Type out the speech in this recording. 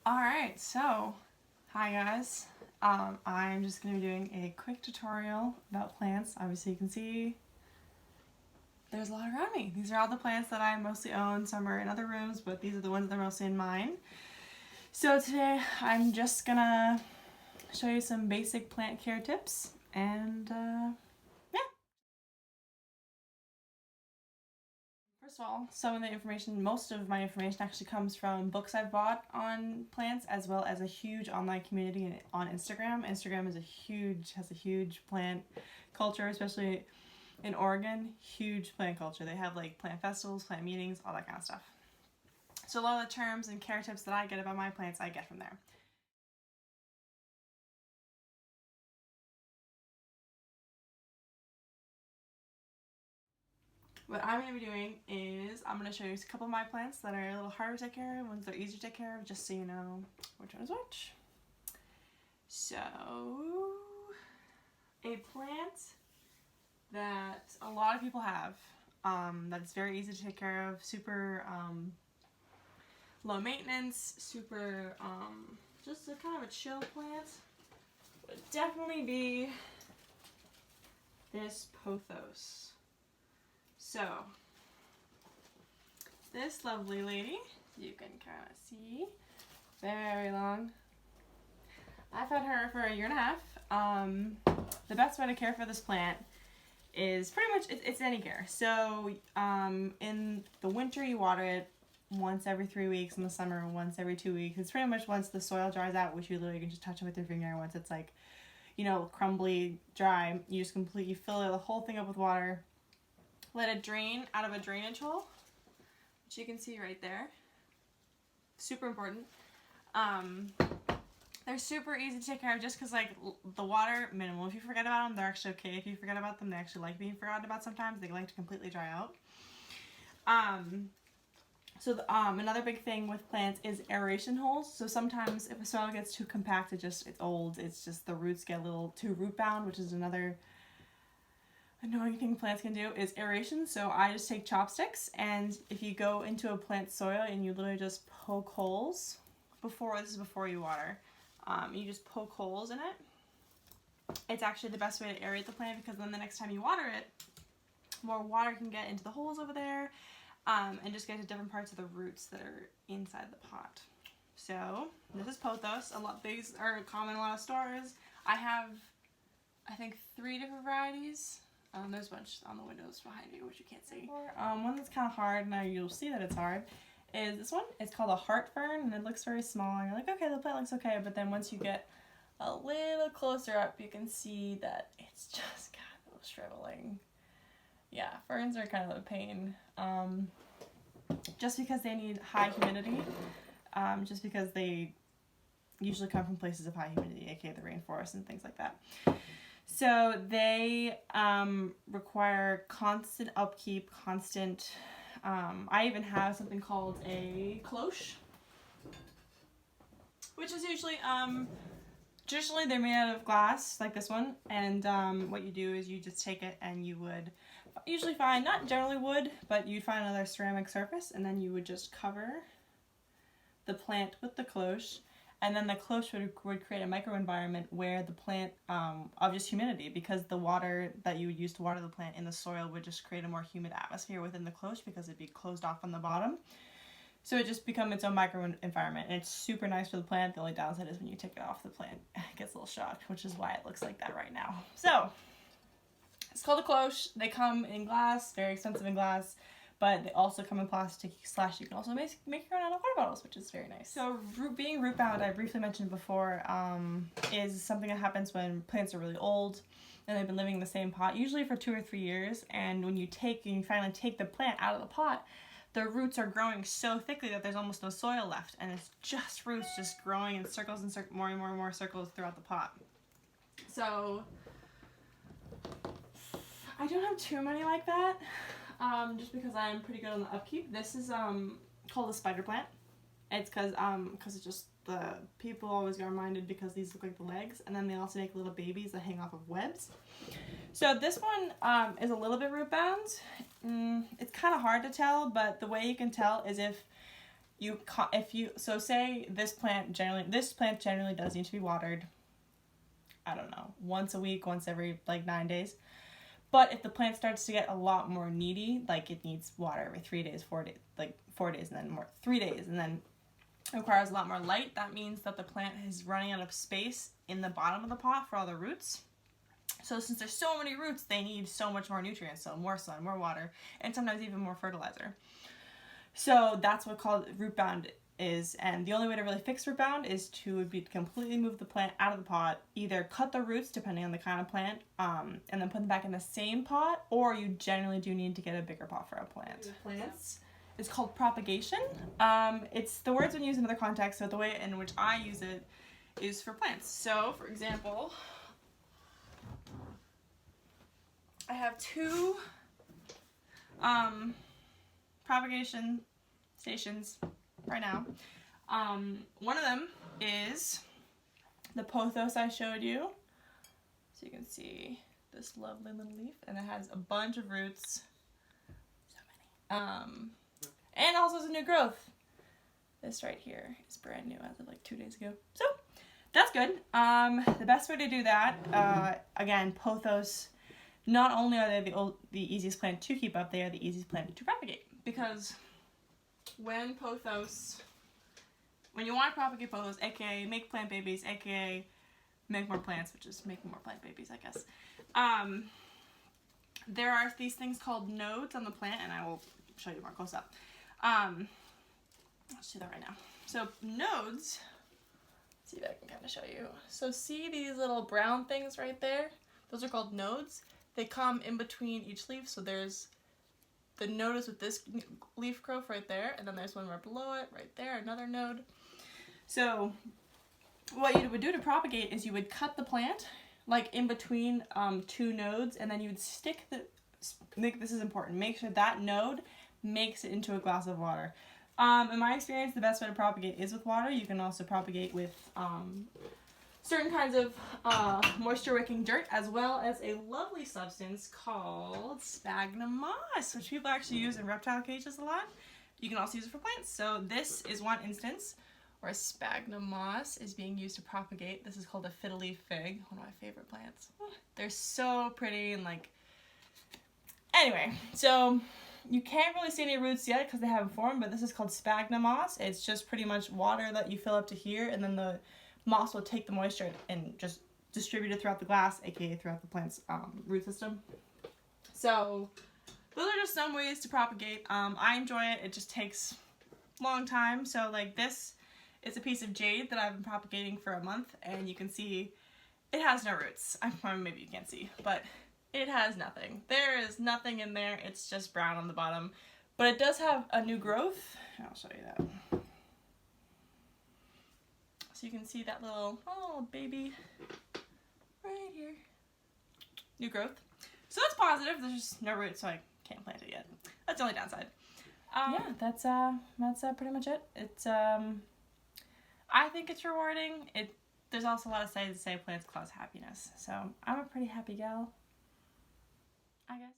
Alright, so hi guys. I'm just going to be doing a quick tutorial about plants. Obviously you can see there's a lot around me. These are all the plants that I mostly own. Some are in other rooms, but these are the ones that are mostly in mine. So today I'm just going to show you some basic plant care tips and yeah. First of all, most of my information actually comes from books I've bought on plants, as well as a huge online community on Instagram. Instagram has a huge plant culture, especially in Oregon. Huge plant culture. They have like plant festivals, plant meetings, all that kind of stuff. So a lot of the terms and care tips that I get about my plants, I get from there. What I'm going to be doing is I'm going to show you a couple of my plants that are a little harder to take care of, ones that are easier to take care of, just so you know which one is which. So, a plant that a lot of people have, that's very easy to take care of, super low maintenance, super just a kind of a chill plant, would definitely be this pothos. So, this lovely lady, you can kind of see, very long. I've had her for a year and a half. The best way to care for this plant is pretty much, it's any care. So in the winter you water it once every 3 weeks, in the summer once every 2 weeks. It's pretty much once the soil dries out, which you literally can just touch it with your finger. Once it's like, you know, crumbly, dry, you just completely fill the whole thing up with water. Let it drain out of a drainage hole, which you can see right there. Super important. They're super easy to take care of just because, like, the water, minimal. If you forget about them, they're actually okay. If you forget about them, they actually like being forgotten about sometimes. They like to completely dry out. Another big thing with plants is aeration holes. So sometimes if a soil gets too compact, it's old. It's just the roots get a little too root bound, which is another annoying thing plants can do is aeration. So I just take chopsticks, and if you go into a plant soil and you literally just poke holes this is before you water. You just poke holes in it. It's actually the best way to aerate the plant, because then the next time you water it, more water can get into the holes over there, and just get to different parts of the roots that are inside the pot. So this is pothos. These are common in a lot of stores. I have, I think, 3 different varieties. There's a bunch on the windows behind you, which you can't see. One that's kind of hard, now you'll see that it's hard, is this one. It's called a heart fern, and it looks very small, and you're like, okay, the plant looks okay, but then once you get a little closer up, you can see that it's just kind of shriveling. Yeah, ferns are kind of a pain, just because they need high humidity, just because they usually come from places of high humidity, aka the rainforest and things like that. So they require constant upkeep, I even have something called a cloche, which is usually, traditionally they're made out of glass, like this one, and what you do is you just take it and you would usually find, not generally wood, but you'd find another ceramic surface, and then you would just cover the plant with the cloche, and then the cloche would create a microenvironment where the plant, of just humidity, because the water that you would use to water the plant in the soil would just create a more humid atmosphere within the cloche, because it'd be closed off on the bottom. So it just becomes its own microenvironment, and it's super nice for the plant. The only downside is when you take it off, the plant gets a little shocked, which is why it looks like that right now. So it's called a cloche. They come in glass, very expensive in glass, but they also come in plastic / you can also make your own out of water bottles, which is very nice. So being root bound, I briefly mentioned before, is something that happens when plants are really old and they've been living in the same pot, usually for 2 or 3 years, and when you finally take the plant out of the pot, the roots are growing so thickly that there's almost no soil left, and it's just roots just growing in circles and more and more and more circles throughout the pot. So I don't have too many like that, just because I'm pretty good on the upkeep. This is called a spider plant. It's because it's just, the people always get reminded because these look like the legs, and then they also make little babies that hang off of webs. So this one is a little bit root bound. It's kind of hard to tell, but the way you can tell is if So say this plant generally does need to be watered, I don't know, once a week, once every like 9 days. But if the plant starts to get a lot more needy, like it needs water every 3 days, 4 days, like 4 days, and then 3 days, and then it requires a lot more light, that means that the plant is running out of space in the bottom of the pot for all the roots. So since there's so many roots, they need so much more nutrients, so more sun, more water, and sometimes even more fertilizer. So that's what called root bound is, and the only way to really fix root bound is to completely move the plant out of the pot, either cut the roots depending on the kind of plant, and then put them back in the same pot, or you generally do need to get a bigger pot for a plant. Plants. It's called propagation. It's the word's been used in other contexts, so the way in which I use it is for plants. So, for example, I have two propagation stations right now. One of them is the pothos I showed you. So you can see this lovely little leaf, and it has a bunch of roots. So many. And also has a new growth. This right here is brand new as of like 2 days ago. So that's good. The best way to do that, again, pothos, not only are they the easiest plant to keep up, they are the easiest plant to propagate. Because when you want to propagate pothos, aka make plant babies, aka make more plants, which is making more plant babies, I guess. There are these things called nodes on the plant, and I will show you more close up. Let's do that right now. So nodes, let's see if I can kind of show you. So see these little brown things right there? Those are called nodes. They come in between each leaf, so there's the node is with this leaf growth right there, and then there's one right below it, right there, another node. So what you would do to propagate is you would cut the plant like in between two nodes, and then you would stick this is important, make sure that node makes it into a glass of water. In my experience, the best way to propagate is with water. You can also propagate with certain kinds of moisture-wicking dirt, as well as a lovely substance called sphagnum moss, which people actually use in reptile cages a lot. You can also use it for plants. So this is one instance where sphagnum moss is being used to propagate. This is called a fiddle-leaf fig, one of my favorite plants. They're so pretty and like... Anyway, so you can't really see any roots yet because they haven't formed, but this is called sphagnum moss. It's just pretty much water that you fill up to here, and then the moss will take the moisture and just distribute it throughout the glass, aka throughout the plant's root system. So those are just some ways to propagate. I enjoy it. It just takes a long time. So like this is a piece of jade that I've been propagating for a month, and you can see it has no roots. Maybe you can't see, but it has nothing. There is nothing in there. It's just brown on the bottom, but it does have a new growth. I'll show you that. So you can see that little baby right here. New growth. So that's positive. There's just no roots, so I can't plant it yet. That's the only downside. Yeah, that's pretty much it. It's I think it's rewarding. There's also a lot of studies that say plants cause happiness. So I'm a pretty happy gal, I guess.